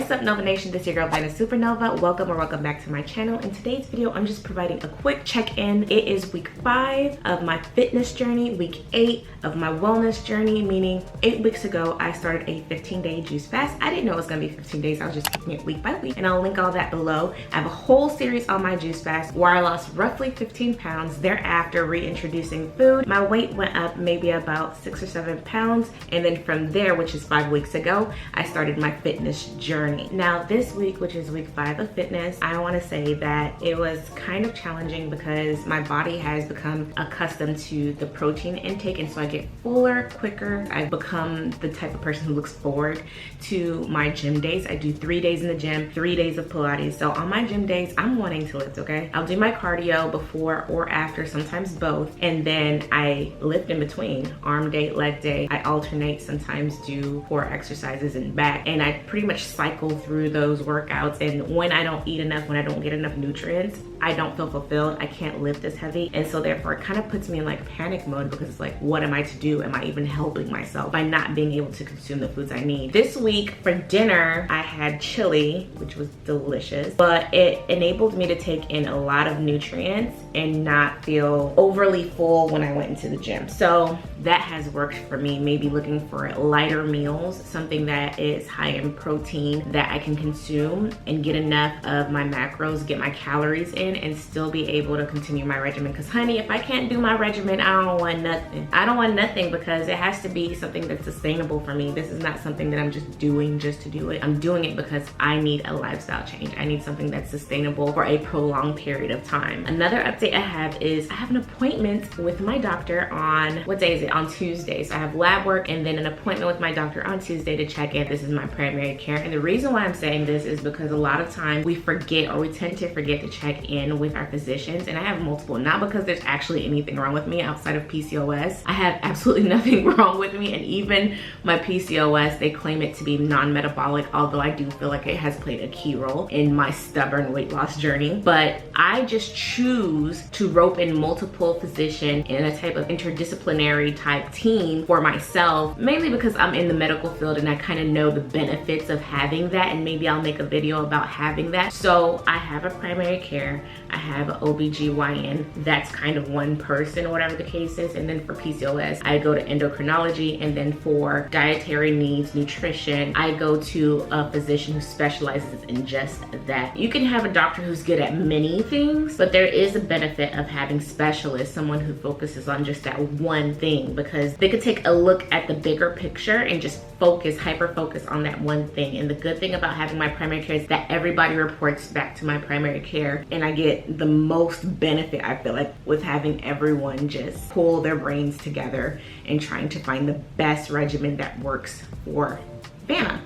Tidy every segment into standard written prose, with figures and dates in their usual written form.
What's up, Nova Nation? This is your girl Vana Supernova. Welcome back to my channel. In today's video, I'm just providing a quick check-in. It is week 5 of my fitness journey, week 8 of my wellness journey, meaning 8 weeks ago I started a 15-day juice fast. I didn't know it was gonna be 15 days. I was just taking it week by week, and I'll link all that below. I have a whole series on my juice fast where I lost roughly 15 pounds. Thereafter, reintroducing food, my weight went up maybe about 6 or 7 pounds, and then from there, which is 5 weeks ago, I started my fitness journey. Now this week, which is week 5 of fitness, I want to say that it was kind of challenging because my body has become accustomed to the protein intake, and so I get fuller quicker. I've become the type of person who looks forward to my gym days. I do 3 days in the gym, 3 days of Pilates. So on my gym days, I'm wanting to lift, okay? I'll do my cardio before or after, sometimes both, and then I lift in between. Arm day, leg day. I alternate, sometimes do core exercises and back, and I pretty much cycle through those workouts. And when I don't eat enough, when I don't get enough nutrients, I don't feel fulfilled. I can't lift as heavy, and so therefore it kind of puts me in like panic mode, because it's like, what am I to do? Am I even helping myself by not being able to consume the foods I need? This week for dinner, I had chili, which was delicious, but it enabled me to take in a lot of nutrients and not feel overly full when I went into the gym. So that has worked for me. Maybe looking for lighter meals, something that is high in protein that I can consume and get enough of my macros, get my calories in, and still be able to continue my regimen. Because honey, if I can't do my regimen, I don't want nothing. I don't want nothing, because it has to be something that's sustainable for me. This is not something that I'm just doing just to do it. I'm doing it because I need a lifestyle change. I need something that's sustainable for a prolonged period of time. Another update I have is I have an appointment with my doctor on, what day is it? On Tuesday. So I have lab work and then an appointment with my doctor on Tuesday to check in. This is my primary care. And the reason why I'm saying this is because a lot of times we forget, or we tend to forget, to check in with our physicians. And I have multiple, not because there's actually anything wrong with me outside of PCOS. I have absolutely nothing wrong with me. And even my PCOS, they claim it to be non-metabolic, although I do feel like it has played a key role in my stubborn weight loss journey. But I just choose to rope in multiple physicians in a type of interdisciplinary type team for myself, mainly because I'm in the medical field and I kind of know the benefits of having that, and maybe I'll make a video about having that. So I have a primary care, I have an OBGYN, that's kind of one person, whatever the case is, and then for PCOS, I go to endocrinology, and then for dietary needs, nutrition, I go to a physician who specializes in just that. You can have a doctor who's good at many things, but there is a benefit of having specialists, someone who focuses on just that one thing, because they could take a look at the bigger picture and just focus, hyper focus on that one thing. And the good thing about having my primary care is that everybody reports back to my primary care, and I get the most benefit, I feel like, with having everyone just pull their brains together and trying to find the best regimen that works for Vanna.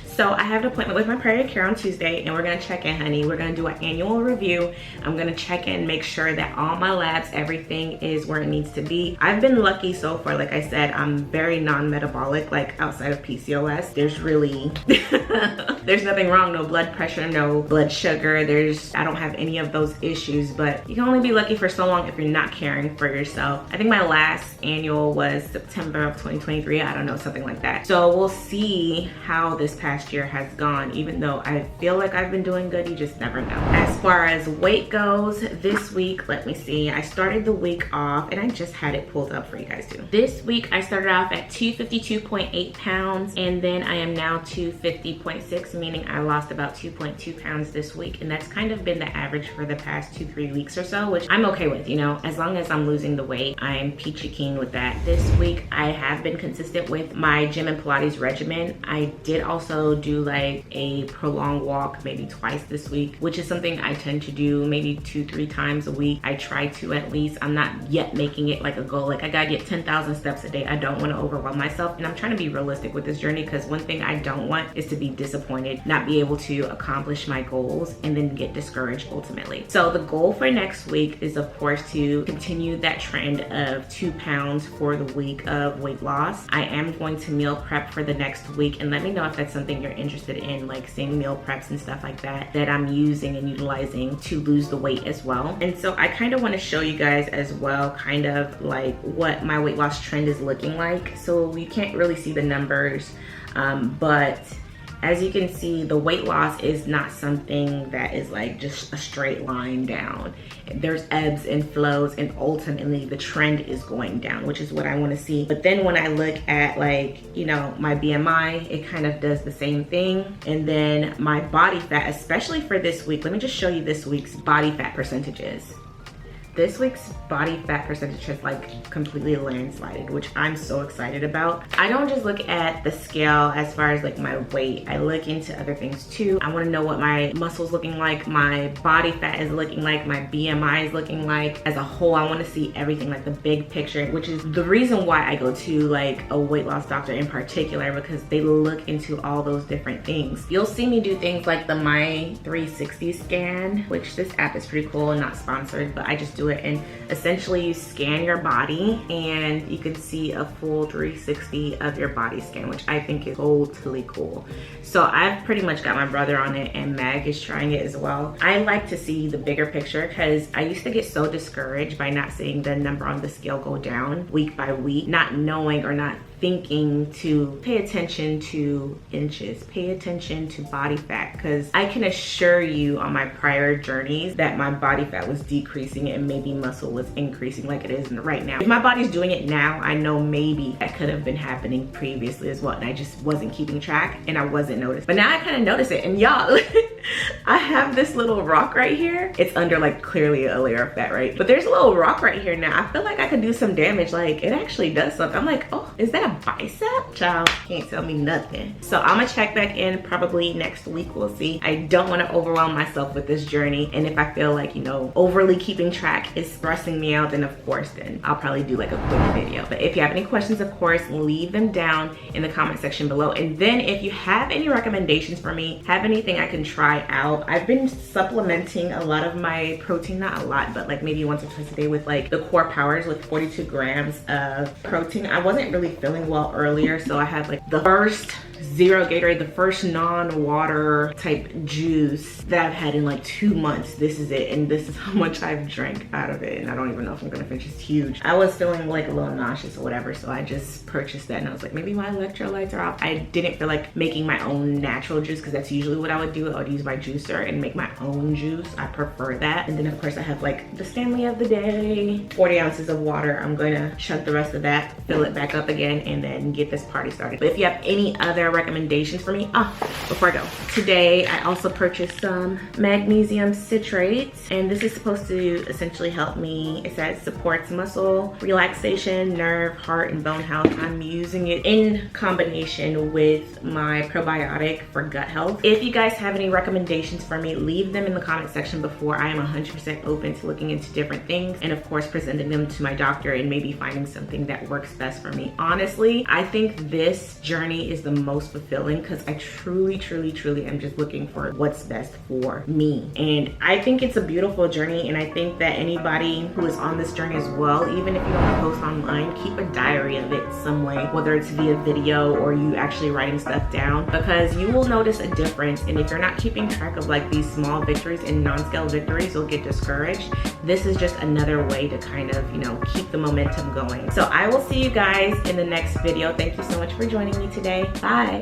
So I have an appointment with my primary care on Tuesday, and we're gonna check in, honey. We're gonna do an annual review. I'm gonna check in, make sure that all my labs, everything is where it needs to be. I've been lucky so far. Like I said, I'm very non-metabolic, like outside of PCOS. There's really, there's nothing wrong, no blood pressure, no blood sugar. I don't have any of those issues, but you can only be lucky for so long if you're not caring for yourself. I think my last annual was September of 2023. I don't know, something like that. So we'll see how this past year has gone. Even though I feel like I've been doing good, you just never know. As far as weight goes, this week, let me see, I started the week off, and I just had it pulled up for you guys too. This week I started off at 252.8 pounds, and then I am now 250.6, meaning I lost about 2.2 pounds this week, and that's kind of been the average for the past 2-3 weeks or so, which I'm okay with. You know, as long as I'm losing the weight, I'm peachy keen with that. This week I have been consistent with my gym and Pilates regimen. I did also do like a prolonged walk maybe twice this week, which is something I tend to do maybe 2-3 times a week. I try to, at least. I'm not yet making it like a goal, like I gotta get 10,000 steps a day. I don't want to overwhelm myself, and I'm trying to be realistic with this journey, because one thing I don't want is to be disappointed, not be able to accomplish my goals, and then get discouraged ultimately. So the goal for next week is, of course, to continue that trend of 2 pounds for the week of weight loss. I am going to meal prep for the next week, and let me know if that's something you're interested in, like seeing meal preps and stuff like that I'm using and utilizing to lose the weight as well. And so I kind of want to show you guys as well kind of like what my weight loss trend is looking like. So you can't really see the numbers, but as you can see, the weight loss is not something that is like just a straight line down. There's ebbs and flows, and ultimately the trend is going down, which is what I want to see. But then when I look at, like, you know, my BMI, it kind of does the same thing. And then my body fat, especially for this week, let me just show you this week's body fat percentages. This week's body fat percentage has like completely landslided, which I'm so excited about. I don't just look at the scale as far as like my weight. I look into other things too. I want to know what my muscles looking like, my body fat is looking like, my BMI is looking like. As a whole, I want to see everything, like the big picture, which is the reason why I go to like a weight loss doctor in particular, because they look into all those different things. You'll see me do things like the My 360 scan, which this app is pretty cool and not sponsored, but I just do it, and essentially you scan your body and you can see a full 360 of your body scan, which I think is totally cool. So I've pretty much got my brother on it, and Meg is trying it as well. I like to see the bigger picture because I used to get so discouraged by not seeing the number on the scale go down week by week, not knowing or not thinking to pay attention to inches, pay attention to body fat, because I can assure you on my prior journeys that my body fat was decreasing and maybe muscle was increasing like it is right now. If my body's doing it now, I know maybe that could have been happening previously as well, and I just wasn't keeping track and I wasn't noticed. But now I kind of notice it, and y'all, I have this little rock right here. It's under like clearly a layer of fat, right? But there's a little rock right here now. I feel like I could do some damage. Like, it actually does something. I'm like, oh, is that a bicep? Child, can't tell me nothing. So I'm gonna check back in probably next week. We'll see. I don't want to overwhelm myself with this journey, and if I feel like, you know, overly keeping track is stressing me out, then of course then I'll probably do like a quick video. But if you have any questions, of course, leave them down in the comment section below. And then if you have any recommendations for me, have anything I can try out, I've been supplementing a lot of my protein, not a lot, but like maybe once or twice a day, with like the Core Powers with 42 grams of protein. I wasn't really feeling well earlier, so I had like the first zero Gatorade, the first non-water type juice that I've had in like 2 months. This is it, and this is how much I've drank out of it, and I don't even know if I'm gonna finish. It's huge. I was feeling like a little nauseous or whatever, so I just purchased that, and I was like, maybe my electrolytes are off. I didn't feel like making my own natural juice, because that's usually what I would do. I would use my juicer and make my own juice. I prefer that. And then of course I have like the Stanley of the day, 40 ounces of water. I'm going to chug the rest of that, fill it back up again, and then get this party started. But if you have any other recommendations for me, before I go, today I also purchased some magnesium citrate, and this is supposed to essentially help me. It says supports muscle relaxation, nerve, heart, and bone health. I'm using it in combination with my probiotic for gut health. If you guys have any recommendations for me, leave them in the comment section before. I am 100% open to looking into different things, and of course presenting them to my doctor and maybe finding something that works best for me. Honestly, I think this journey is the most fulfilling because I truly am just looking for what's best for me. And I think it's a beautiful journey, and I think that anybody who is on this journey as well, even if you don't post online, keep a diary of it some way, whether it's via video or you actually writing stuff down, because you will notice a difference. And if you're not keeping track of like these small victories and non-scale victories, you'll get discouraged. This is just another way to kind of, you know, keep the momentum going. So I will see you guys in the next video. Thank you so much for joining me today. Bye.